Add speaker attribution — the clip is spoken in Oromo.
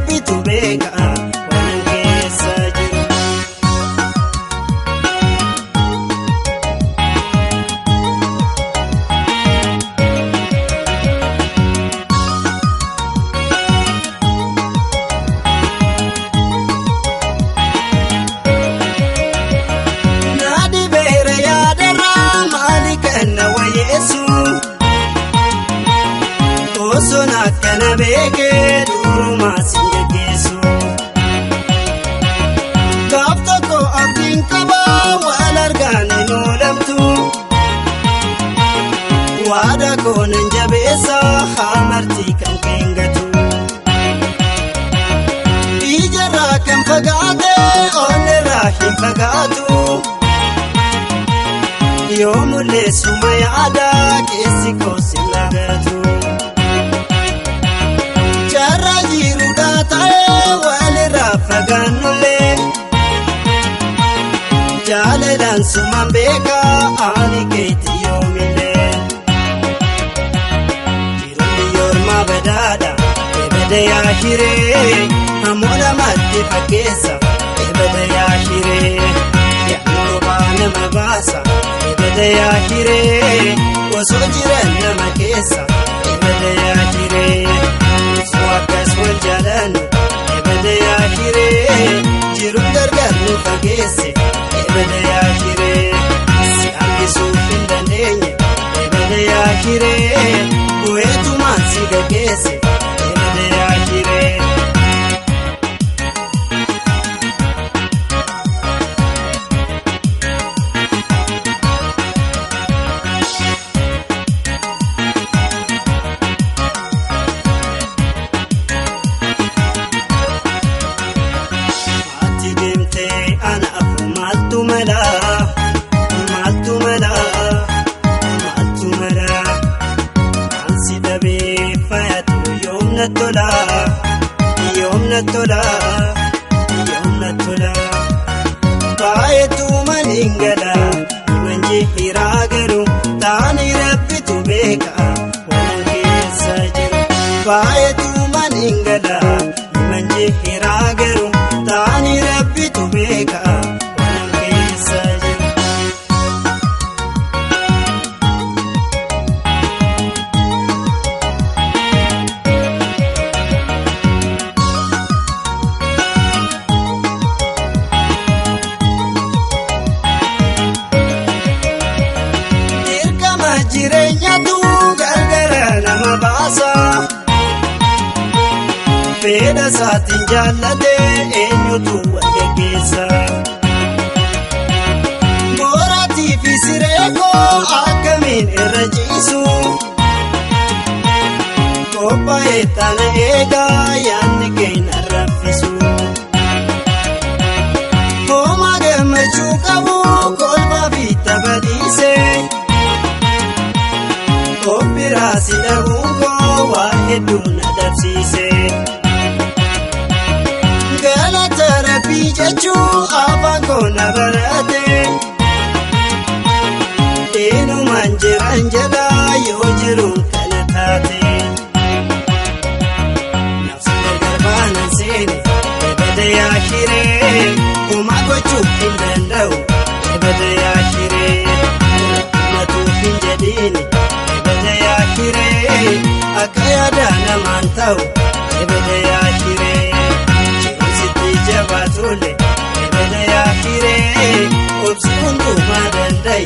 Speaker 1: rabbitu beeka waan keessa jiru. Osona kana beke duruma singegesu Kaftoko abdin kaba wal argani no lamtu Wada konan jabesa hamarti kan kengatu Ijara kan fagate onera hin fagatu Yomule sumayada kesiko silagatu Jalalan suman beka ani keeti yoomile Jirulli yorma badada ebede yaashire Hamola maddi fakkeessa ebede yaashire Yaanoo baana mabaasa ebede yaashire Osoo jiran nama keessa ebede yaashire Osoo akkas wal jaalannu ebede yaashire Jirun gargar nu fageesse ebede yaashire si hambisuuf hin dandeenye ebede yaashire bu'eetumaan si gaggeesse ebede yaashire. Yomna tola Baetu maningala Manji hiragaru Tani rabbitu beka waan keessa jiru Baetu maningala Manji hiragaru Tani rabbitu beka waan keessa jiru Jireenya gargara nama baasa Fedha saatiin jaallate eenyutu wal geggeessa Boraatii fi sireekoo akkamiin irra ciisu Qophaa'ee taana eegaa yaadni keenya raffisu Hooma gammachuu qabu kolfaa fi taphadhiise Kopiraasi dhabuunko waa hedduu na dhabsiise Galata Rabbii jechuu afaan koo na barate Eenyumaan jiran jedha yoo jiruun kana taate Nafsi gargar baanan seene ebede yaashire Homaa gochuuf hin danda'u ebede yaashire Matuuf hin jedhiini Akka yaada namaan ta'u ebede yaashire Cimsitti jabaatule ebede yaashire Obsi hundumaa danda'i